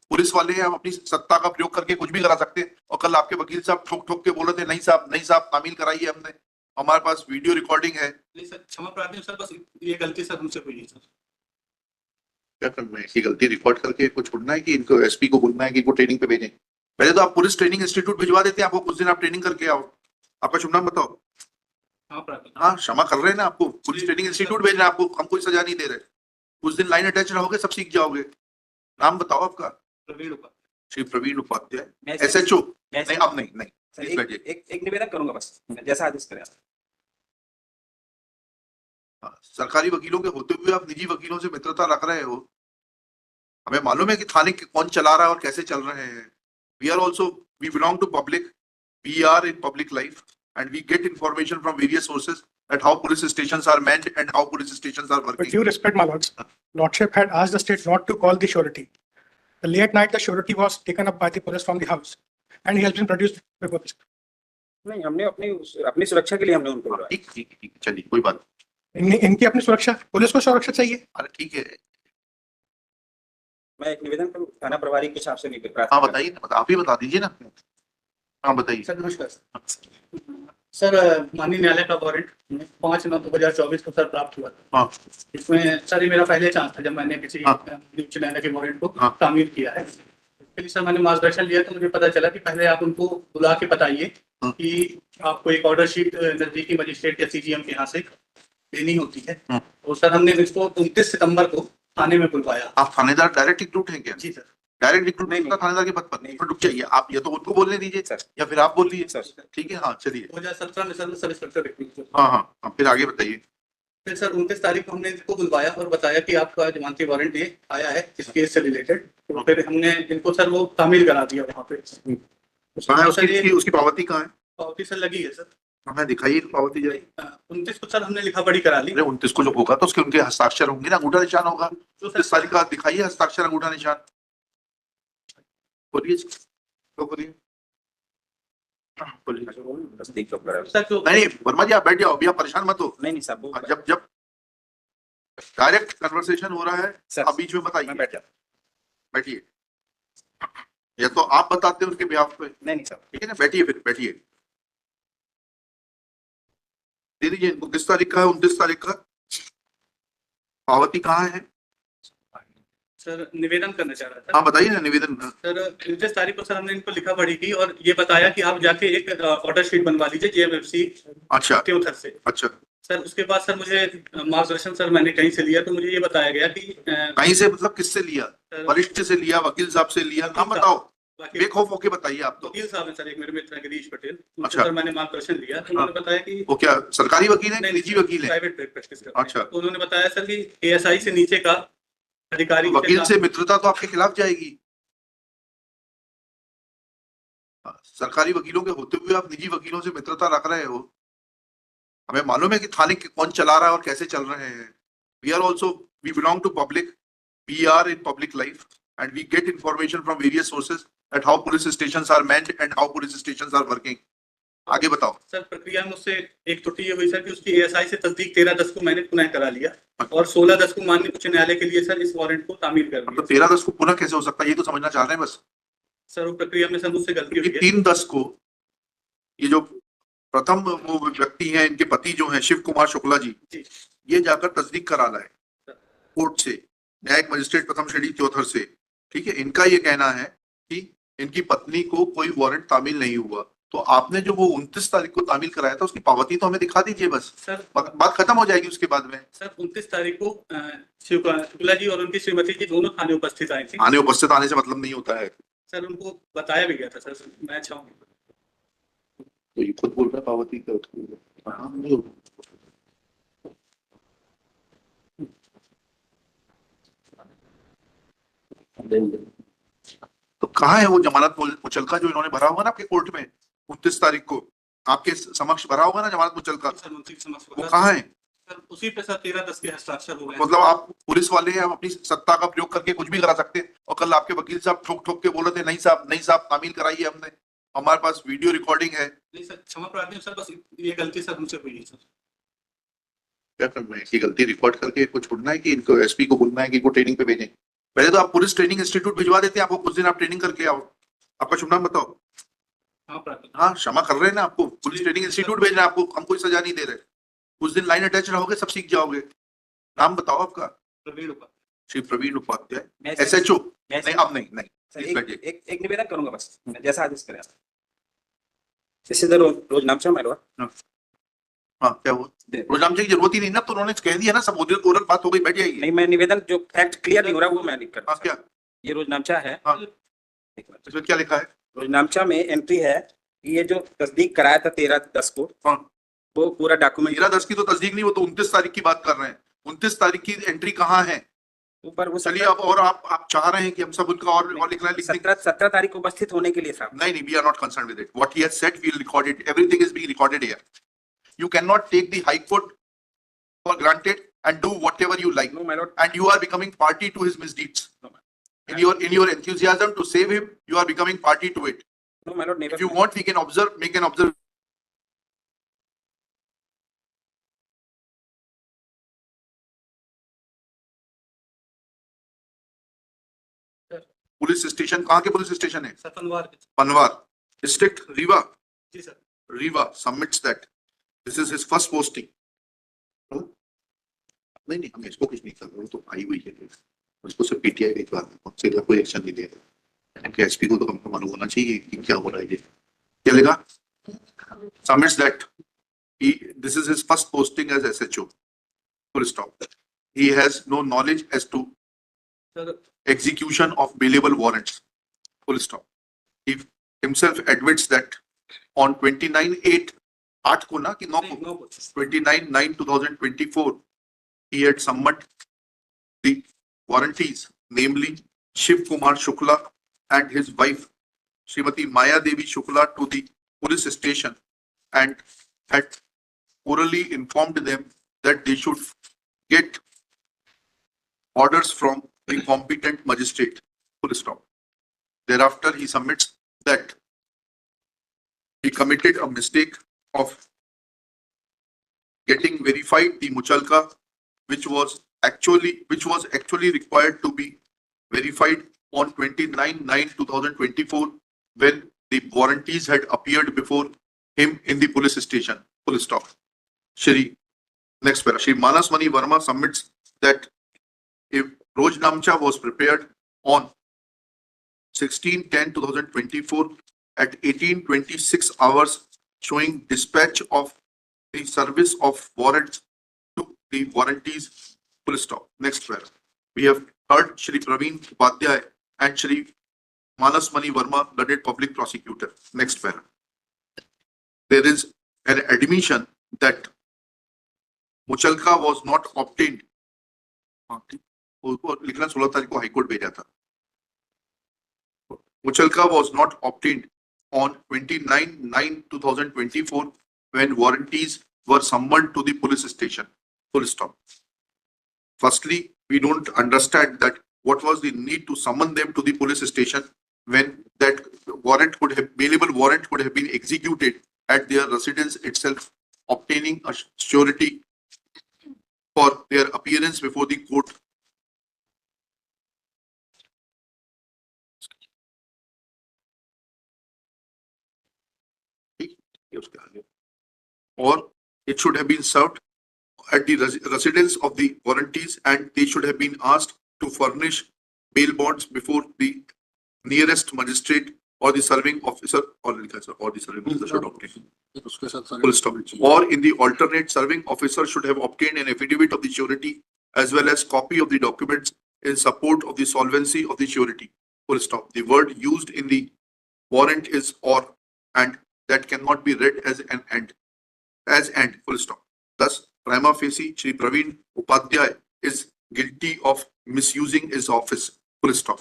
Police वाले हैं, हम अपनी सत्ता का प्रयोग करके कुछ भी करा सकते हैं। और कल आपके वकील साहब ठोक ठोक के बोल रहे थे नहीं साहब तामील कराई है हमने, हमारे पास वीडियो रिकॉर्डिंग है। नहीं सर, क्षमा प्रार्थी हूं सर, बस ये गलती सर हमसे हुई है सर। क्या करना है, इसकी गलती रिकॉर्ड करके कुछ छोड़ना है कि इनको एसपी को बोलना है कि इनको ट्रेनिंग पे भेजें? पहले तो आप पुलिस ट्रेनिंग इंस्टीट्यूट भिजवा देते हैं, आपको कुछ दिन आप ट्रेनिंग करके आओ। आपका शुभ नाम बताओ। हाँ, क्षमा कर रहे हैं ना, आपको पुलिस ट्रेनिंग इंस्टीट्यूट भेज रहे हैं, आपको हम कोई सजा नहीं दे रहे। कुछ दिन लाइन अटैच रहोगे, सब सीख जाओगे। नाम बताओ आपका। प्रवीण उपाध्याय। श्री प्रवीण उपाध्याय, मैं SHO। मैं नहीं, अब नहीं सर, प्लीज बैठिए। एक निवेदन करूंगा बस, जैसा आदेश करें आप। हाँ, सरकारी वकीलों के होते हुए आप निजी वकीलों से मित्रता रख रहे हो। हमें मालूम है कि थाने कौन चला रहा है और कैसे चल रहे हैं। We are also, we belong to public, we are in public life and we get information from various sources at how police stations are manned and how police stations are With working. due respect, my lords, Lordship had asked the state not to call the surety. The late night, the surety was taken up by the police from the house, and he has been produced before this. नहीं, हमने अपनी सुरक्षा के लिए हमने उनको बुलाया। ठीक, चलिए कोई बात। इनकी अपनी सुरक्षा, पुलिस को सुरक्षा चाहिए। अरे ठीक है, मैं एक निवेदन करूं थाना प्रभारी के हिसाब से नहीं कर रहा। हाँ बताइए, आप ही बता दीजिए ना। हाँ बताइए। सर नमस्कार सर, माननीय न्यायालय का वारंट 5/9/2024 को सर प्राप्त हुआ था। हाँ। इसमें सर ये मेरा पहले चांस था जब मैंने किसी हाँ। उच्च न्यायालय के वारंट को हाँ। तामील किया है। इसके लिए सर मैंने मार्गदर्शन लिया तो मुझे पता चला कि पहले आप उनको बुला के बताइए हाँ। कि आपको एक ऑर्डर शीट नजदीकी मजिस्ट्रेट या CGM के यहाँ से देनी होती है। हाँ। और सर हमने इसको 29 सितंबर को थाने में बुलवाया। आप थानेदार डायरेक्ट रिक्रूट हैं क्या? जी सर। डायरेक्ट रिक्रूट नहीं, नहीं थानेदार के पद पर नहीं। पर रुक जाइए, आप या तो उनको बोलने दीजिए सर। या फिर आप बोलिए सर। ठीक है। हाँ चलिए। 2017 में सर सब इंस्पेक्टर रिक्रूट। हाँ, फिर आगे बताइए। फिर सर 29 तारीख को हमने इनको बुलवाया और बताया कि आपका जमानती वारंट ये आया है इस केस से रिलेटेड। तो फिर हमने इनको सर वो तामील करा दिया वहाँ पे। कहाँ है सर ये उसकी पावती कहाँ है? पावती सर लगी है सर। हमें दिखाइए पावती जरा। 29 को सर हमने लिखा पढ़ी करा ली। अरे 29 को जो होगा तो उसके उनके हस्ताक्षर होंगे ना, अंगूठा निशान होगा। 29 तारीख का दिखाइए हस्ताक्षर अंगूठा निशान। बोलिए तो बोलिए। सर जो नहीं वर्मा जी, आप बैठ जाओ, अभी आप परेशान मत हो। नहीं साहब, जब डायरेक्ट कन्वर्सेशन हो रहा है सर, आप बीच में बताइए। मैं बैठ जाता। बैठिए, या तो आप बताते हैं उसके बिहाफ पे। नहीं साहब, ठीक है ना, बैठिए फिर बैठिए। दे दीजिए इनको। किस तारीख का है? 29 तारीख का। पावती कहाँ है? सर निवेदन करना चाह रहा था। हाँ बताइए ना निवेदन। सर 29 तारीख को सर हमने इनको लिखा पढ़ी की और ये बताया कि आप जाके एक ऑर्डर शीट बनवा लीजिए JMFC अच्छा त्योथर से। अच्छा। सर उसके बाद सर मुझे मार्गदर्शन सर मैंने कहीं से लिया तो मुझे ये बताया गया कि कहीं से मतलब किससे लिया? वरिष्ठ से लिया, वकील साहब से लिया? नाम बताओ, बेखौफ होके बताइए आप तो। वकील साहब है सर, एक मेरे मित्र हैं गिरीश पटेल। अच्छा। सर मैंने मार्गदर्शन लिया तो उन्होंने बताया कि वो क्या सरकारी वकील है, निजी वकील है? प्राइवेट प्रैक्टिस करते हैं। अच्छा। तो उन्होंने बताया सर कि ASI से नीचे का अधिकारी वकील से मित्रता तो आपके खिलाफ जाएगी। सरकारी वकीलों के होते हुए आप निजी वकीलों से मित्रता रख रहे हो। हमें मालूम है कि थाने कौन चला रहा है और कैसे चल रहे हैं। We are also, we belong to public, we are in public life and we get information from various sources at how police stations are manned and how police stations are working. आगे बताओ। Sir प्रक्रिया में उससे एक त्रुटि ये हुई sir कि उसकी ASI से तस्दीक 13/10 को मैंने पुनः करा लिया और 16/10 को माननीय उच्च न्यायालय के लिए सर इस वारंट को तामील कर तो दिया। 13/10 को पुनः कैसे हो सकता है, ये तो समझना चाह रहे हैं बस। सर वो प्रक्रिया में सर मुझसे गलती हुई है। 3/10 को ये जो प्रथम वो व्यक्ति हैं, इनके पति जो हैं शिव कुमार शुक्ला जी, ये जाकर तस्दीक करा लाए कोर्ट से, न्यायिक मजिस्ट्रेट प्रथम श्रेणी त्योथर से। ठीक है, इनका ये कहना है कि इनकी पत्नी को कोई वारंट तामील नहीं हुआ। तो आपने जो वो 29 तारीख को तामील कराया था उसकी पावती तो हमें दिखा दीजिए बस। सर बात खत्म हो जाएगी उसके बाद में। सर 29 तारीख को शुक्ला जी और उनकी श्रीमती जी दोनों थाने उपस्थित आए थे। थाने उपस्थित आने से मतलब नहीं होता है। सर उनको बताया भी गया था सर, मैं चाहूंगा। तो ये खुद बोल रहा है पावती का। तो कहाँ है वो जमानत मुचलका जो इन्होंने भरा होगा ना आपके कोर्ट में 29 तारीख को आपके समक्ष भरा होगा ना जमानत मुचलका? सर उनकी समझ वो कहाँ है? सर उसी पे सर 13/10 के हस्ताक्षर हो गए। मतलब आप पुलिस वाले हैं, हम अपनी सत्ता का प्रयोग करके कुछ भी करा सकते हैं। और कल आपके वकील साहब ठोक ठोक के बोल रहे थे नहीं साहब तामील कराई है हमने, हमारे पास वीडियो रिकॉर्डिंग है। नहीं सर, क्षमा प्रार्थी हूं सर, बस ये गलती सर हमसे हुई है सर। क्या करना है, इसकी गलती रिकॉर्ड करके कुछ छोड़ना है कि इनको एसपी को बोलना है कि इनको ट्रेनिंग पे भेजें? पहले तो आप पुलिस ट्रेनिंग इंस्टीट्यूट भिजवा देते हैं, आपको कुछ दिन आप ट्रेनिंग करके आओ। आपका शुभ नाम बताओ। हाँ प्राप्त। हाँ, क्षमा कर रहे हैं ना, आपको पुलिस ट्रेनिंग इंस्टीट्यूट भेज रहे हैं, आपको हम कोई सजा नहीं दे रहे। कुछ दिन लाइन अटैच रहोगे, सब सीख जाओगे। नाम बताओ आपका। प्रवीण उपाध्याय। श्री प्रवीण उपाध्याय, मैं SHO। मैं नहीं, अब नहीं। सर, प्लीज बैठिए। एक निवेदन करूंगा बस, जैसा आदेश करें आप। इससे तो रोज नाम से मेरा हाँ, क्या हुआ? रोजाम की जरूरत ही नहीं ना, तो उन्होंने कह दिया ना, सब ओरल बात हो गई, बैठ जाइए। नहीं, मैं निवेदन जो फैक्ट क्लियर नहीं हो रहा वो मैं लिख कर। हाँ, क्या? ये रोजनामचा है। हाँ। एक मिनट। इसमें क्या लिखा है? रोजनामचा में एंट्री है कि ये जो तस्दीक कराया था 13/10 को, हाँ। वो पूरा डॉक्यूमेंट 13/10 की तो तस्दीक नहीं, वो तो 29 तारीख की बात कर रहे हैं। 29 तारीख की एंट्री कहाँ है? ऊपर वो चलिए, अब और आप चाह रहे हैं कि हम सब उनका और लिखना है, लिख देंगे। 17 तारीख को उपस्थित होने के लिए साहब। नहीं, we are not concerned with it. What he has said, we'll record it. Everything is being recorded here. You cannot take the High Court for granted and do whatever you like. No, my lord. And you are becoming party to his misdeeds. No, my- In your enthusiasm to save him, you are becoming party to it. No, my lord, never. If you want, we can observe, make an observe. Police station कहाँ के police station है? Satanwar. Panwar district, Rewa. जी sir. Riva submits that this is his first posting. नहीं, हम इसको कुछ नहीं कर रहे, वो तो आई हुई है, उसको सिर्फ PTI भिजवा दें, उससे कोई एक्शन नहीं ले रहे। एसपी को तो कम मालूम होना चाहिए कि क्या हो रहा है। क्या लिखा? Submits that this is his first posting as SHO. Full stop. He has no knowledge as to sir execution of bailable warrants. Full stop. He himself admits that on 29/8 8 को ना कि 9 को 29/9/2024 he had summoned the warranties, namely Shiv Kumar Shukla and his wife Srimati Maya Devi Shukla to the police station and had orally informed them that they should get orders from the competent magistrate. Full stop. Thereafter, he submits that he committed a mistake of getting verified the Muchalka, which was actually required to be verified on 29/9/2024 when the warranties had appeared before him in the police station. Full stop. Next paragraph. Shri Manas Mani Verma submits that if Rojnamcha was prepared on 16/10/2024 at 18:26 hours, showing dispatch of the service of warrants to the warranties. Full stop. Next paragraph. We have heard Shri Praveen Upadhyay and Shri Manas Mani Verma, learned public prosecutor. Next paragraph. There is an admission that Muchalka was not obtained. लिखना 16 तारीख को high court भेजा था। Muchalka was not obtained on 29/9/2024 when warranties were summoned to the police station. Full stop. Firstly, we don't understand that what was the need to summon them to the police station when that bailable warrant could have been executed at their residence itself, obtaining a surety for their appearance before the court. Or it should have been served at the residence of the warranties, and they should have been asked to furnish bail bonds before the nearest magistrate or the serving officer, or the serving officer should obtain. Full stop. Or in the alternate, serving officer should have obtained an affidavit of the surety as well as copy of the documents in support of the solvency of the surety. Full stop. The word used in the warrant is or, and that cannot be read as an and. Full stop. Thus, prima facie, Shri Praveen Upadhyay is guilty of misusing his office. Full stop.